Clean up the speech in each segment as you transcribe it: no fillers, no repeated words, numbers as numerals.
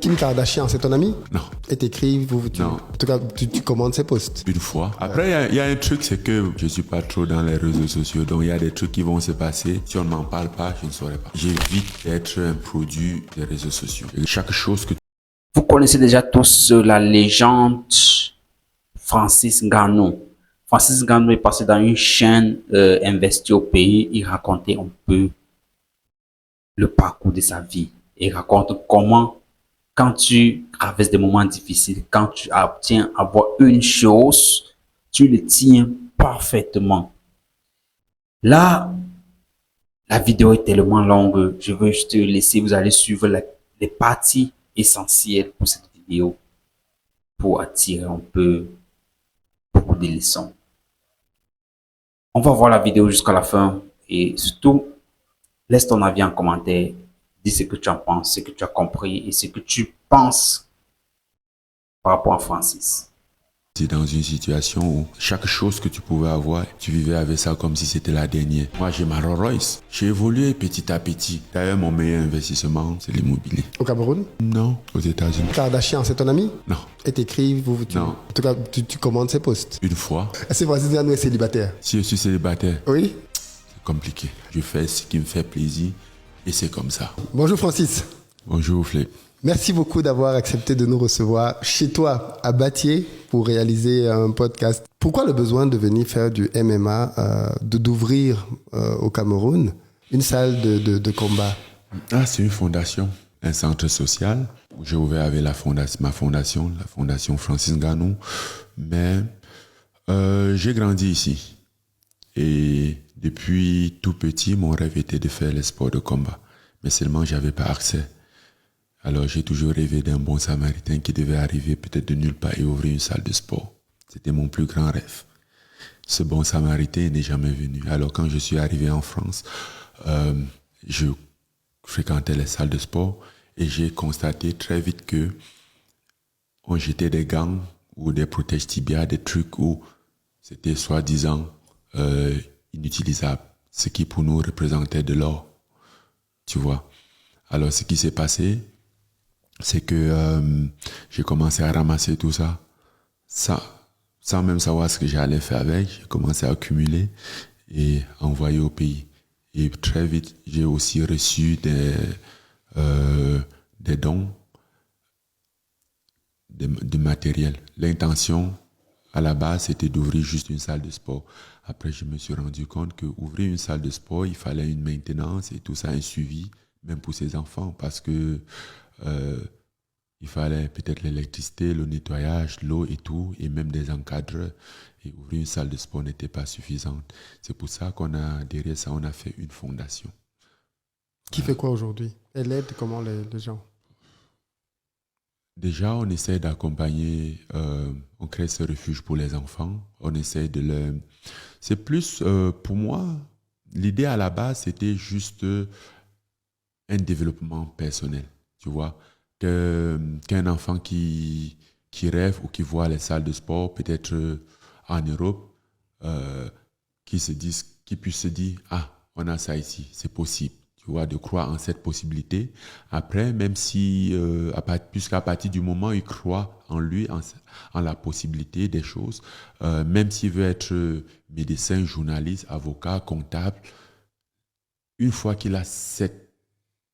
Kim Kardashian, c'est ton ami? Non. Et t'écris, Non. En tout cas, tu commandes ses posts. Une fois. Après, il y a un truc, c'est que je suis pas trop dans les réseaux sociaux. Donc, il y a des trucs qui vont se passer. Si on ne m'en parle pas, je ne saurais pas. J'évite d'être un produit des réseaux sociaux. Et chaque chose que... Vous connaissez déjà tous la légende Francis Ngannou. Francis Ngannou est passé dans une chaîne investie au pays. Il racontait un peu le parcours de sa vie. Il raconte comment, quand tu traverses des moments difficiles, quand tu obtiens à avoir une chose, tu le tiens parfaitement. Là, la vidéo est tellement longue, je veux juste te laisser, vous allez suivre les parties essentielles pour cette vidéo pour attirer un peu beaucoup de leçons. On va voir la vidéo jusqu'à la fin et surtout, laisse ton avis en commentaire, dis ce que tu en penses, ce que tu as compris et ce que tu penses par rapport à Francis. Tu es dans une situation où chaque chose que tu pouvais avoir, tu vivais avec ça comme si c'était la dernière. Moi, j'ai ma Rolls Royce. J'ai évolué petit à petit. D'ailleurs, mon meilleur investissement, c'est l'immobilier. Au Cameroun? Non, aux États-Unis. Kardashian, c'est ton ami? Non. Et t'écris, Non. En tout cas, tu commandes ses posts. Une fois, C'est Francis Ngannou est célibataire? si je suis célibataire, Oui? c'est compliqué. Je fais ce qui me fait plaisir et c'est comme ça. Bonjour Francis. Bonjour, Flé. Merci beaucoup d'avoir accepté de nous recevoir chez toi à Battier pour réaliser un podcast. Pourquoi le besoin de venir faire du MMA, d'ouvrir au Cameroun une salle de combat? Ah, c'est une fondation, un centre social où j'ai ouvert avec ma fondation, la fondation Francis Ngannou. Mais j'ai grandi ici. Et depuis tout petit, mon rêve était de faire les sports de combat. Mais seulement, j'avais pas accès. Alors, j'ai toujours rêvé d'un bon samaritain qui devait arriver peut-être de nulle part et ouvrir une salle de sport. C'était mon plus grand rêve. Ce bon samaritain n'est jamais venu. Alors, quand je suis arrivé en France, je fréquentais les salles de sport et j'ai constaté très vite que on jetait des gants ou des protèges tibias, des trucs où c'était soi-disant inutilisable, ce qui pour nous représentait de l'or, tu vois. Alors, ce qui s'est passé, c'est que j'ai commencé à ramasser tout ça, sans même savoir ce que j'allais faire avec. J'ai commencé à accumuler et envoyer au pays. Et très vite, j'ai aussi reçu des dons de matériel. L'intention, à la base, c'était d'ouvrir juste une salle de sport. Après, je me suis rendu compte qu'ouvrir une salle de sport, il fallait une maintenance et tout ça, un suivi, même pour ses enfants, parce que il fallait peut-être l'électricité, le nettoyage, l'eau et tout, et même des encadreurs. Et ouvrir une salle de sport n'était pas suffisante. C'est pour ça derrière ça, on a fait une fondation. Qui fait quoi aujourd'hui? Elle aide comment les gens? Déjà, on essaie d'accompagner, on crée ce refuge pour les enfants. On essaie de leur... C'est plus, pour moi, l'idée à la base, c'était juste un développement personnel, tu vois. Qu'un enfant qui rêve ou qui voit les salles de sport, peut-être en Europe, qui puisse se dire, ah, on a ça ici, c'est possible. Tu vois, de croire en cette possibilité. Après, même si, puisqu'à partir du moment où il croit en lui, en la possibilité des choses, même s'il veut être médecin, journaliste, avocat, comptable, une fois qu'il a cette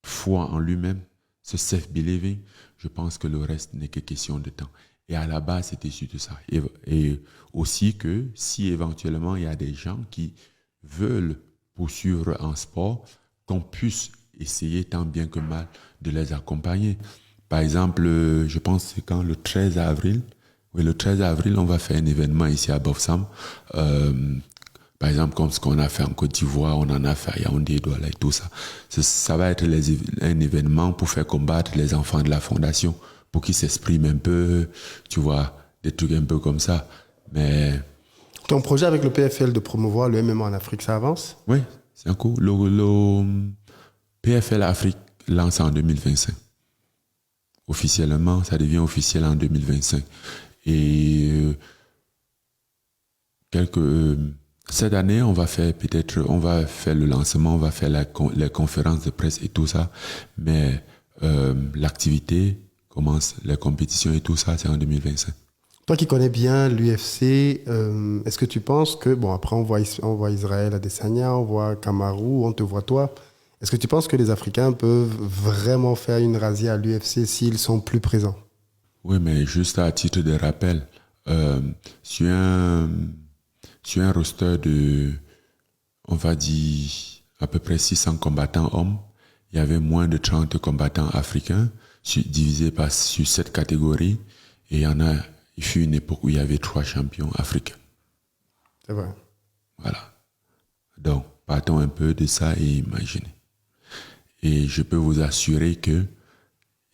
foi en lui-même, ce self-believing, je pense que le reste n'est que question de temps. Et à la base, c'était surtout ça. Et aussi que si éventuellement il y a des gens qui veulent poursuivre en sport, qu'on puisse essayer tant bien que mal de les accompagner. Par exemple, je pense que c'est quand le 13 avril, oui, le 13 avril, on va faire un événement ici à Bofsam. Par exemple, comme ce qu'on a fait en Côte d'Ivoire, on en a fait à Yaoundé, Douala et tout ça. Ça va être un événement pour faire combattre les enfants de la fondation, pour qu'ils s'expriment un peu, tu vois, des trucs un peu comme ça. Mais... Ton projet avec le PFL de promouvoir le MMA en Afrique, ça avance? Oui, c'est un coup. Le PFL Afrique lance en 2025. Officiellement, ça devient officiel en 2025. Et cette année, on va faire le lancement, on va faire les conférences de presse et tout ça. Mais l'activité commence les compétitions et tout ça, c'est en 2025. Toi qui connais bien l'UFC, est-ce que tu penses que, bon, après on voit Israël Adesanya, on voit Kamaru, on te voit toi, est-ce que tu penses que les Africains peuvent vraiment faire une razzia à l'UFC s'ils sont plus présents? Oui, mais juste à titre de rappel, sur un roster de, on va dire, à peu près 600 combattants hommes, il y avait moins de 30 combattants africains, divisés sur 7 catégories, et il fut une époque où il y avait 3 champions africains. C'est vrai. Voilà. Donc, partons un peu de ça et imaginez. Et je peux vous assurer que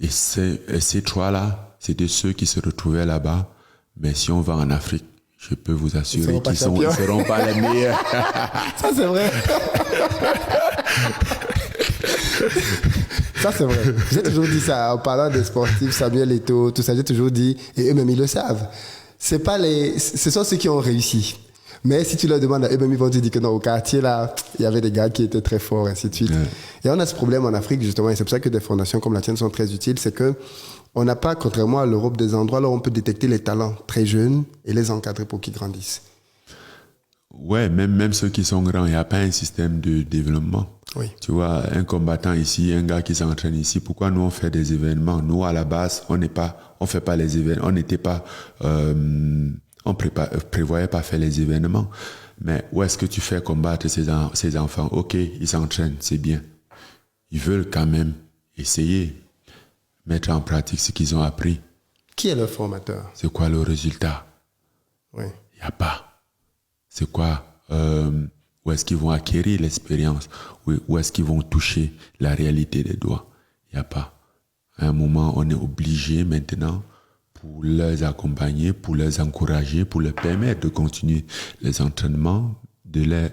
ces 3-là, c'était ceux qui se retrouvaient là-bas, mais si on va en Afrique, je peux vous assurer qu'ils ne seront pas les meilleurs. Ça, c'est vrai. Ça, c'est vrai. J'ai toujours dit ça en parlant des sportifs, Samuel Eto'o, tout ça, j'ai toujours dit, et eux-mêmes, ils le savent. Ce sont ceux qui ont réussi. Mais si tu leur demandes à eux-mêmes, ils vont te dire que non, au quartier, là, il y avait des gars qui étaient très forts, ainsi de suite. Ouais. Et on a ce problème en Afrique, justement, et c'est pour ça que des fondations comme la tienne sont très utiles, c'est que on n'a pas, contrairement à l'Europe, des endroits là où on peut détecter les talents très jeunes et les encadrer pour qu'ils grandissent. Ouais, même ceux qui sont grands, il n'y a pas un système de développement. Oui. Tu vois, un combattant ici, un gars qui s'entraîne ici, pourquoi nous on fait des événements? Nous, à la base, on fait pas les événements, on n'était pas, on prévoyait pas faire les événements. Mais où est-ce que tu fais combattre ces enfants? Ok, ils s'entraînent, c'est bien. Ils veulent quand même essayer, mettre en pratique ce qu'ils ont appris. Qui est leur formateur? C'est quoi le résultat? Oui. Il n'y a pas. C'est quoi? Où est-ce qu'ils vont acquérir l'expérience? Où est-ce qu'ils vont toucher la réalité des doigts? Il n'y a pas. À un moment, on est obligé maintenant, pour les accompagner, pour les encourager, pour leur permettre de continuer les entraînements, de les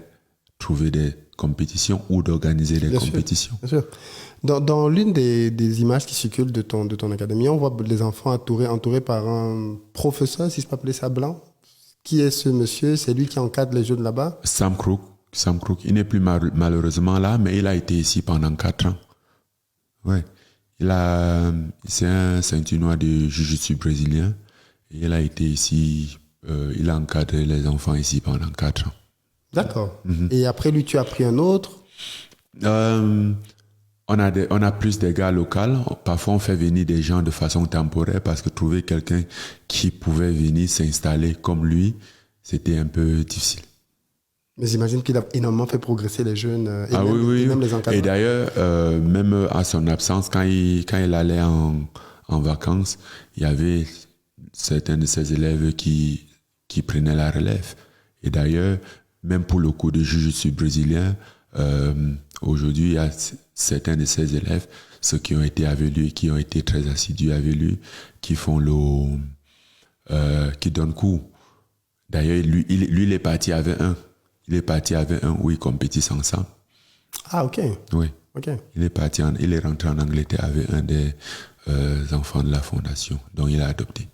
trouver des compétitions ou d'organiser des compétitions. Bien sûr. Dans l'une des images qui circulent de ton académie, on voit les enfants entourés par un professeur, si je peux appeler ça, blanc. Qui est ce monsieur? C'est lui qui encadre les jeunes là-bas? Sam Crook. Il n'est plus malheureusement là, mais il a été ici pendant 4 ans. Ouais. C'est un ceinture noire de jiu-jitsu brésilien. Et il a été ici, il a encadré les enfants ici pendant 4 ans. D'accord. Mm-hmm. Et après lui, tu as pris un autre? On a plus des gars locaux. Parfois, on fait venir des gens de façon temporaire parce que trouver quelqu'un qui pouvait venir s'installer comme lui, c'était un peu difficile. Mais j'imagine qu'il a énormément fait progresser les jeunes et, même les encadrants. Et d'ailleurs, même à son absence, quand il allait en vacances, il y avait certains de ses élèves qui prenaient la relève. Et d'ailleurs, même pour le cours de jiu-jitsu brésilien, aujourd'hui, il y a certains de ses élèves, ceux qui ont été avec lui, qui ont été très assidus avec lui, qui font qui donnent cours. D'ailleurs, lui, il est parti avec un. Il est parti avec un où ils compétissent ensemble. Ah, ok. Oui. Ok. Il est rentré en Angleterre avec un des enfants de la fondation, dont il a adopté.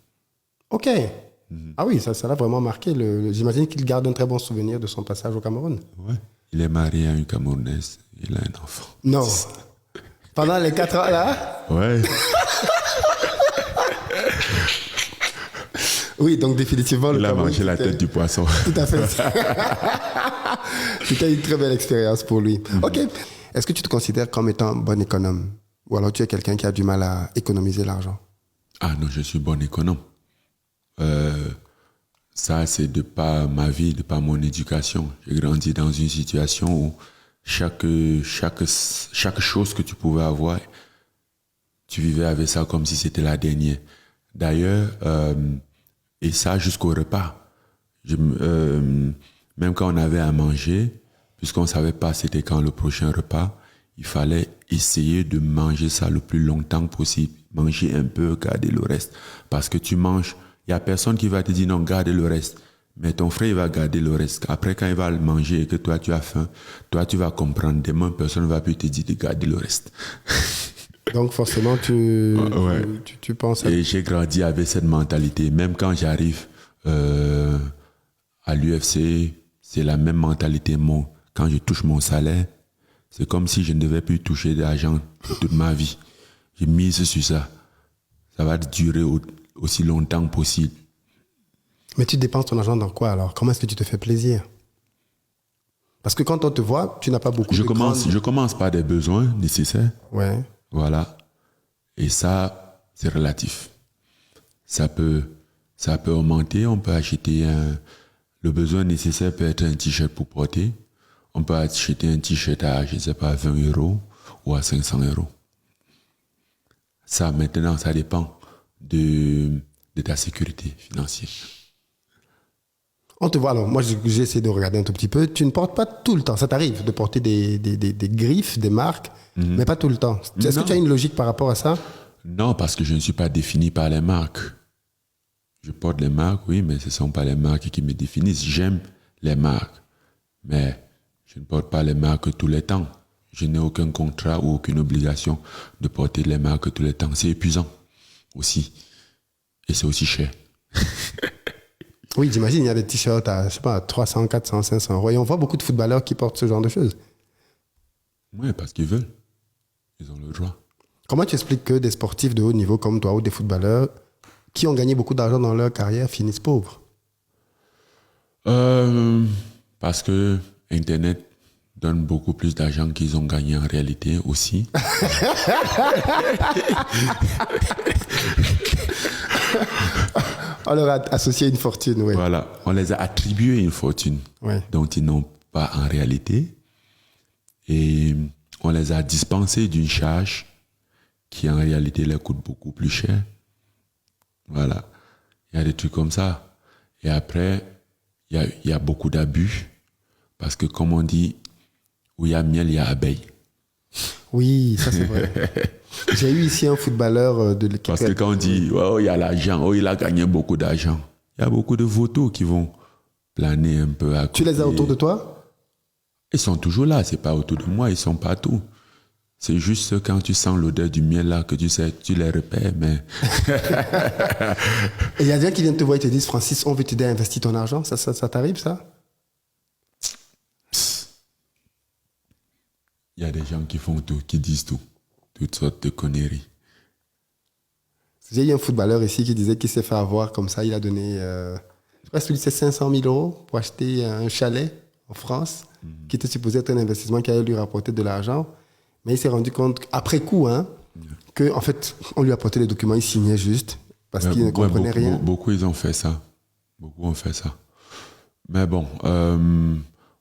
Ok. Mm-hmm. Ah oui, ça l'a vraiment marqué. J'imagine qu'il garde un très bon souvenir de son passage au Cameroun. Oui. Il est marié à une Camerounaise. Il a un enfant. Non. Pendant les 4 ans là? Ouais. Oui, donc définitivement, il a mangé la tête du poisson. Tout à fait. C'était une très belle expérience pour lui. Ok. Est-ce que tu te considères comme étant un bon économe? Ou alors tu es quelqu'un qui a du mal à économiser l'argent? Ah non, je suis bon économe. Ça, c'est de par ma vie, de par mon éducation. J'ai grandi dans une situation où chaque chose que tu pouvais avoir, tu vivais avec ça comme si c'était la dernière. D'ailleurs, et ça jusqu'au repas. Même quand on avait à manger, puisqu'on ne savait pas c'était quand le prochain repas, il fallait essayer de manger ça le plus longtemps possible. Manger un peu, garder le reste. Parce que tu manges, il n'y a personne qui va te dire non, garde le reste. Mais ton frère, il va garder le reste. Après, quand il va le manger et que toi, tu as faim, toi, tu vas comprendre. Demain, personne ne va plus te dire de garder le reste. Donc, forcément, tu penses à... Et j'ai grandi avec cette mentalité. Même quand j'arrive à l'UFC, c'est la même mentalité. Quand je touche mon salaire, c'est comme si je ne devais plus toucher d'argent toute ma vie. J'ai mise sur ça. Ça va durer aussi longtemps que possible. Mais tu dépenses ton argent dans quoi alors? Comment est-ce que tu te fais plaisir? Parce que quand on te voit, tu n'as pas beaucoup Je de commence par des besoins nécessaires. Ouais. Voilà. Et ça, c'est relatif. Ça peut augmenter. On peut acheter le besoin nécessaire peut être un t-shirt pour porter. On peut acheter un t-shirt à, je ne sais pas, 20 € ou à 500 €. Ça, maintenant, ça dépend de ta sécurité financière. On te voit, alors moi j'ai essayé de regarder un tout petit peu. Tu ne portes pas tout le temps. Ça t'arrive de porter des griffes, des marques, mais pas tout le temps. Est-ce que tu as une logique par rapport à ça? Non, parce que je ne suis pas défini par les marques. Je porte les marques, oui, mais ce ne sont pas les marques qui me définissent. J'aime les marques, mais je ne porte pas les marques tous les temps. Je n'ai aucun contrat ou aucune obligation de porter les marques tous les temps. C'est épuisant aussi. Et c'est aussi cher. Oui, j'imagine, il y a des t-shirts à, je sais pas, 300, 400, 500 €. Et on voit beaucoup de footballeurs qui portent ce genre de choses. Oui, parce qu'ils veulent. Ils ont le droit. Comment tu expliques que des sportifs de haut niveau comme toi ou des footballeurs qui ont gagné beaucoup d'argent dans leur carrière finissent pauvres? Parce que Internet donne beaucoup plus d'argent qu'ils ont gagné en réalité aussi. On leur a associé une fortune, oui. Voilà, on les a attribué une fortune dont ils n'ont pas en réalité. Et on les a dispensés d'une charge qui en réalité leur coûte beaucoup plus cher. Voilà, il y a des trucs comme ça. Et après, il y a beaucoup d'abus. Parce que comme on dit, où il y a miel, il y a abeille. Oui, ça c'est vrai. J'ai eu ici un footballeur de l'équipe. Parce que quand on dit, oh, il y a l'argent, oh, il a gagné beaucoup d'argent, il y a beaucoup de vautours qui vont planer un peu à côté. Tu les as autour de toi? Ils sont toujours là, c'est pas autour de moi, ils sont partout. C'est juste quand tu sens l'odeur du miel là que tu sais, tu les repères, mais... Et il y a des gens qui viennent te voir et te disent, Francis, on veut t'aider à investir ton argent. Ça t'arrive, ça? Il y a des gens qui font tout, qui disent tout. Toutes sortes de conneries. J'ai eu un footballeur ici qui disait qu'il s'est fait avoir comme ça. Il a donné, je crois que c'est 500 000 € pour acheter un chalet en France, qui était supposé être un investissement qui allait lui rapporter de l'argent. Mais il s'est rendu compte, après coup, que en fait, on lui apportait les documents, il signait juste, parce qu'il ne comprenait rien. Beaucoup, ils ont fait ça. Beaucoup ont fait ça. Mais bon,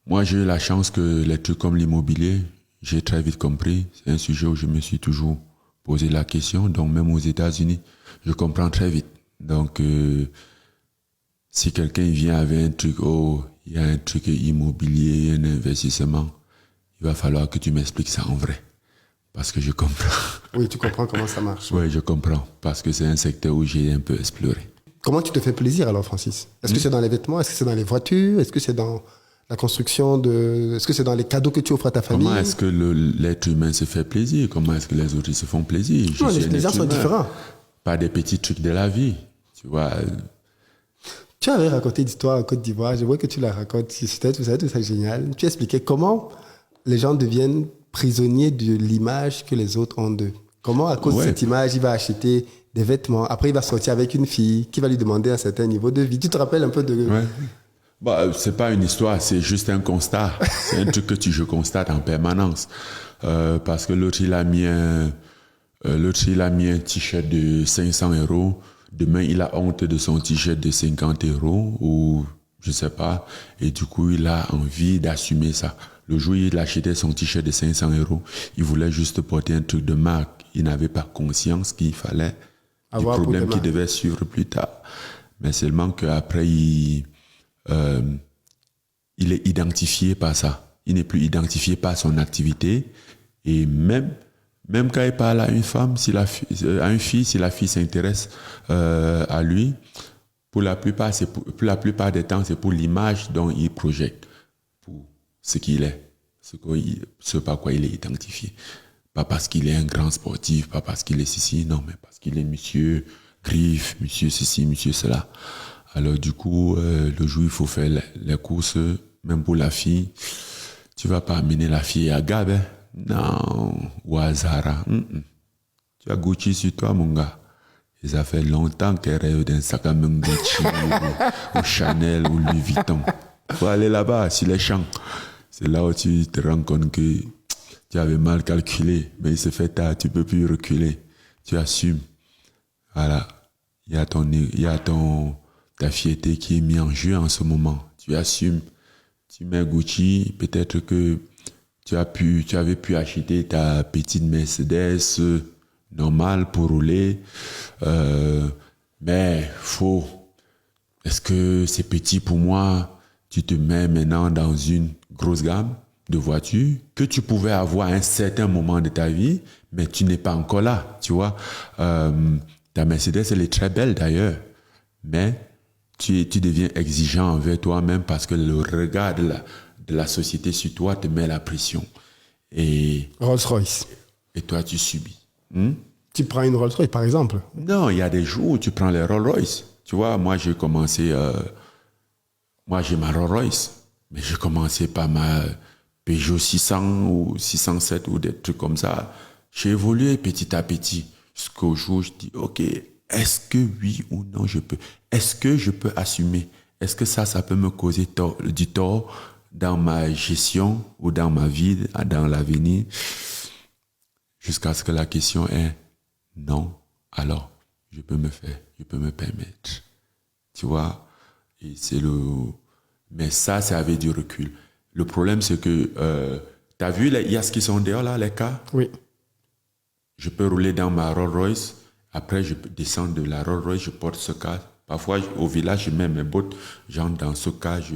moi, j'ai eu la chance que les trucs comme l'immobilier, j'ai très vite compris. C'est un sujet où je me suis toujours posé la question. Donc, même aux États-Unis, je comprends très vite. Donc, si quelqu'un vient avec un truc, oh, il y a un truc immobilier, un investissement, il va falloir que tu m'expliques ça en vrai. Parce que je comprends. Oui, tu comprends comment ça marche. Oui, je comprends. Parce que c'est un secteur où j'ai un peu exploré. Comment tu te fais plaisir alors, Francis? Est-ce que c'est dans les vêtements? Est-ce que c'est dans les voitures? Est-ce que c'est dans la construction de... Est-ce que c'est dans les cadeaux que tu offres à ta famille? Comment est-ce que l'être humain se fait plaisir? Comment est-ce que les autres se font plaisir? Non, les gens sont différents. Pas des petits trucs de la vie. Tu vois. Tu avais raconté l'histoire en Côte d'Ivoire. Je vois que tu la racontes. C'était tout ça génial. Tu expliquais comment les gens deviennent prisonniers de l'image que les autres ont d'eux. Comment, à cause de cette image, il va acheter des vêtements. Après, il va sortir avec une fille qui va lui demander un certain niveau de vie. Tu te rappelles un peu de... Ouais. Bah, c'est pas une histoire, c'est juste un constat. C'est un truc que je constate en permanence. Parce que l'autre, il a mis un t-shirt de 500 €. Demain, il a honte de son t-shirt de 50 € ou je sais pas. Et du coup, il a envie d'assumer ça. Le jour où il achetait son t-shirt de 500 €, il voulait juste porter un truc de marque. Il n'avait pas conscience qu'il fallait du problème qui devait suivre plus tard. Mais seulement qu'après, il est identifié par ça. Il n'est plus identifié par son activité. Et même quand il parle à une femme, si la fille s'intéresse à lui, pour la plupart des temps, c'est pour l'image dont il projette, pour ce qu'il est, ce par quoi il est identifié. Pas parce qu'il est un grand sportif, pas parce qu'il est ceci, non, mais parce qu'il est monsieur Griffe, monsieur ceci, monsieur cela. Alors du coup, le jour où il faut faire les courses, même pour la fille, tu vas pas amener la fille à Gab, hein? Non, ou à Zara. Tu as Gucci sur toi, mon gars. Et ça fait longtemps qu'elle rêve d'un sac à main Gucci ou Chanel ou Louis Vuitton. Il faut aller là-bas, sur les champs. C'est là où tu te rends compte que tu avais mal calculé, mais il se fait tard, tu ne peux plus reculer. Tu assumes. Voilà. Il y a ta fierté qui est mise en jeu en ce moment. Tu assumes. Tu mets Gucci, peut-être que tu avais pu acheter ta petite Mercedes normale pour rouler. Mais est-ce que c'est petit pour moi? Tu te mets maintenant dans une grosse gamme de voitures que tu pouvais avoir à un certain moment de ta vie, mais tu n'es pas encore là, tu vois. Ta Mercedes, elle est très belle d'ailleurs, mais tu deviens exigeant envers toi-même parce que le regard de la société sur toi te met la pression. Et Rolls-Royce. Et toi, tu subis. Tu prends une Rolls-Royce, par exemple? Non, il y a des jours où tu prends les Rolls-Royce. Tu vois, moi, j'ai commencé... moi, j'ai ma Rolls-Royce, mais j'ai commencé par ma Peugeot 600 ou 607 ou des trucs comme ça. J'ai évolué petit à petit jusqu'au jour où je dis, OK, est-ce que oui ou non je peux? Est-ce que je peux assumer? Est-ce que ça peut me causer du tort dans ma gestion ou dans ma vie, dans l'avenir? Jusqu'à ce que la question est non, alors je peux me permettre. Tu vois? Et mais ça, c'est avec du recul. Le problème, c'est que, t'as vu, il y a ce qui sont dehors là, les cas? Oui. Je peux rouler dans ma Rolls-Royce. Après, je peux descendre de la Rolls-Royce, je porte ce cas. Parfois, au village, je mets mes bottes. J'entre dans ce cas, je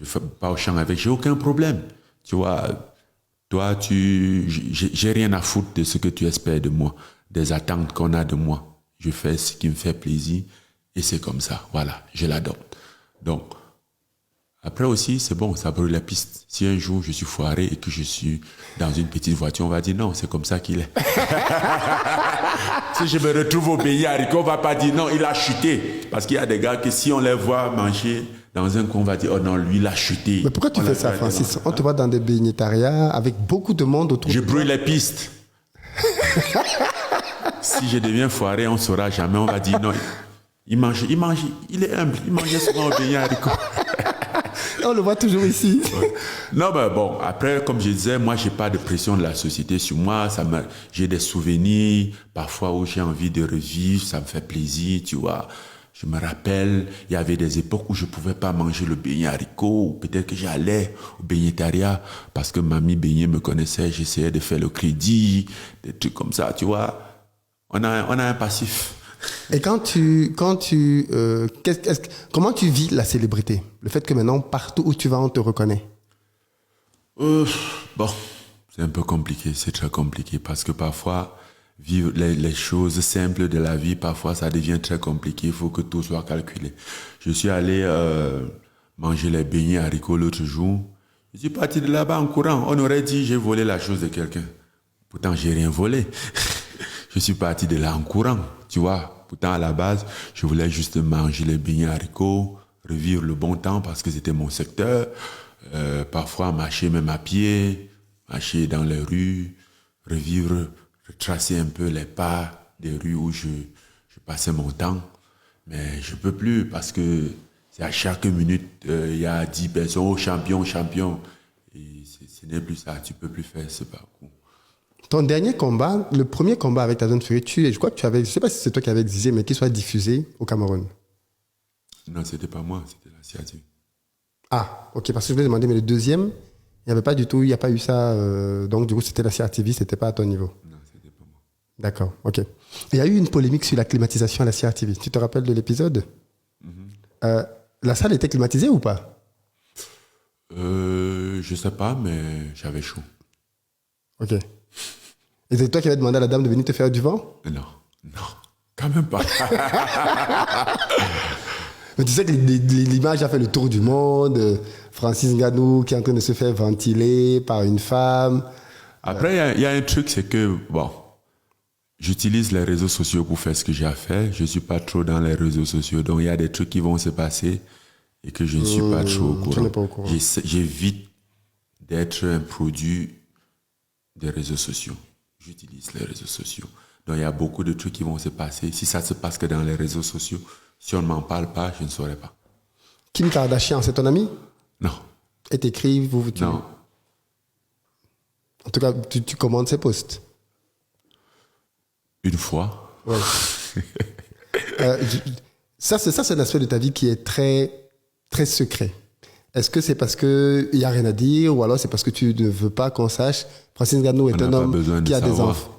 fais pas au champ avec. J'ai aucun problème. Tu vois, toi, j'ai rien à foutre de ce que tu espères de moi, des attentes qu'on a de moi. Je fais ce qui me fait plaisir et c'est comme ça. Voilà, je l'adopte. Donc, après aussi, c'est bon, ça brûle la piste. Si un jour je suis foiré et que je suis dans une petite voiture, on va dire non, c'est comme ça qu'il est. Si je me retrouve au pays haricot, on va pas dire non, il a chuté. Parce qu'il y a des gars que si on les voit manger dans un coin, on va dire oh non, lui, il a chuté. Mais pourquoi tu fais ça, Francis? On te voit dans des baignetariats avec beaucoup de monde autour. Je brûle les pistes. Si je deviens foiré, on ne saura jamais. On va dire non, il est humble. Il mangeait souvent au pays haricot. On le voit toujours ici. Non, mais bon, après, comme je disais, moi, j'ai pas de pression de la société sur moi. J'ai des souvenirs, parfois, où j'ai envie de revivre. Ça me fait plaisir, tu vois. Je me rappelle, il y avait des époques où je pouvais pas manger le beignet haricot, ou peut-être que j'allais au beignettariat parce que mamie beignet me connaissait, j'essayais de faire le crédit, des trucs comme ça, tu vois. On a un passif. Et comment tu vis la célébrité? Le fait que maintenant, partout où tu vas, on te reconnaît. Bon, c'est un peu compliqué, c'est très compliqué parce que parfois, vivre les choses simples de la vie, parfois ça devient très compliqué, il faut que tout soit calculé. Je suis allé manger les beignets haricots l'autre jour. Je suis parti de là-bas en courant. On aurait dit j'ai volé la chose de quelqu'un. Pourtant, j'ai rien volé. Je suis parti de là en courant, tu vois. Pourtant, à la base, je voulais juste manger les beignets haricots, revivre le bon temps parce que c'était mon secteur. Parfois, marcher même à pied, marcher dans les rues, retracer un peu les pas des rues où je passais mon temps. Mais je peux plus parce que c'est à chaque minute, il y a 10 personnes, oh, champion. Et ce n'est plus ça, tu peux plus faire ce parcours. Ton dernier combat, le premier combat avec Tyson Fury, je crois que je sais pas si c'est toi qui avais exigé, mais qu'il soit diffusé au Cameroun. Non, c'était pas moi, c'était la CATV. Ah, ok, parce que je voulais demander, mais le deuxième, il n'y a pas eu ça, donc du coup c'était la CRTV, c'était pas à ton niveau. Non, c'était pas moi. D'accord, ok. Il y a eu une polémique sur la climatisation à la CRTV. Tu te rappelles de l'épisode? La salle était climatisée ou pas? Je sais pas, mais j'avais chaud. Ok. Et c'est toi qui avais demandé à la dame de venir te faire du vent? Non, quand même pas. Mais tu sais que l'image a fait le tour du monde. Francis Ngannou qui est en train de se faire ventiler par une femme. Après, il y a un truc, c'est que, bon, j'utilise les réseaux sociaux pour faire ce que j'ai à faire. Je ne suis pas trop dans les réseaux sociaux. Donc, il y a des trucs qui vont se passer et que je ne suis pas trop au courant. Tu n'es pas au courant. J'évite d'être un produit des réseaux sociaux. J'utilise les réseaux sociaux. Donc, il y a beaucoup de trucs qui vont se passer. Si ça se passe que dans les réseaux sociaux, si on ne m'en parle pas, je ne saurais pas. Kim Kardashian, c'est ton ami? Non. Et t'écris, Non. En tout cas, tu commandes ses posts. Une fois. Ouais. Ça, c'est un aspect de ta vie qui est très, très secret. Est-ce que c'est parce qu'il n'y a rien à dire ou alors c'est parce que tu ne veux pas qu'on sache? Francis Ngannou est un homme qui a des enfants.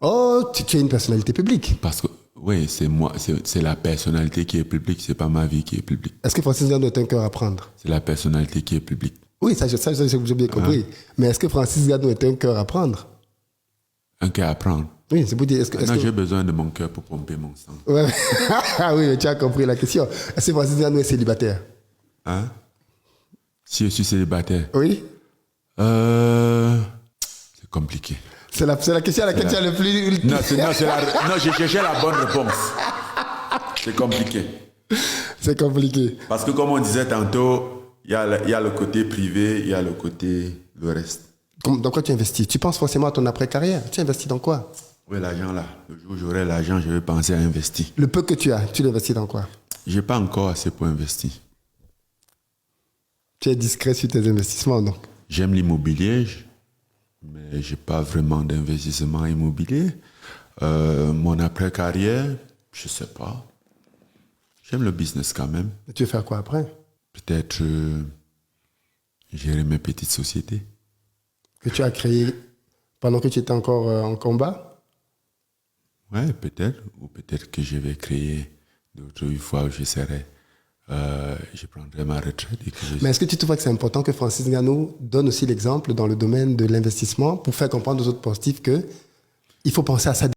Oh, tu es une personnalité publique. Parce que, oui, c'est moi, c'est la personnalité qui est publique, c'est pas ma vie qui est publique. Est-ce que Francis Ngannou est un cœur à prendre? C'est la personnalité qui est publique. Oui, ça j'ai bien compris. Mais est-ce que Francis Ngannou est un cœur à prendre? Un cœur à prendre. Oui, c'est pour dire. Non, j'ai besoin de mon cœur pour pomper mon sang. Ouais. Ah oui, mais tu as compris la question. Est-ce que Francis Ngannou est célibataire? Hein? Si je suis célibataire? Oui. C'est compliqué. C'est la question à laquelle tu as le plus. Non, j'ai cherché la bonne réponse. C'est compliqué. C'est compliqué. Parce que comme on disait tantôt, il y a le côté privé, il y a le reste. Dans quoi tu investis? Tu penses forcément à ton après-carrière. Tu investis dans quoi? Oui, l'argent là. Le jour où j'aurai l'argent, je vais penser à investir. Le peu que tu as, tu l'investis dans quoi? Je n'ai pas encore assez pour investir. Tu es discret sur tes investissements, donc? J'aime l'immobilier, mais je n'ai pas vraiment d'investissement immobilier. Mon après-carrière, je ne sais pas. J'aime le business quand même. Et tu veux faire quoi après? Peut-être gérer mes petites sociétés. Que tu as créé pendant que tu étais encore en combat? Ouais, peut-être. Ou peut-être que je vais créer d'autres une fois où je serai. Je prendrai ma retraite. Mais est-ce que tu trouves que c'est important que Francis Ngannou donne aussi l'exemple dans le domaine de l'investissement pour faire comprendre aux autres sportifs qu'il faut penser à ça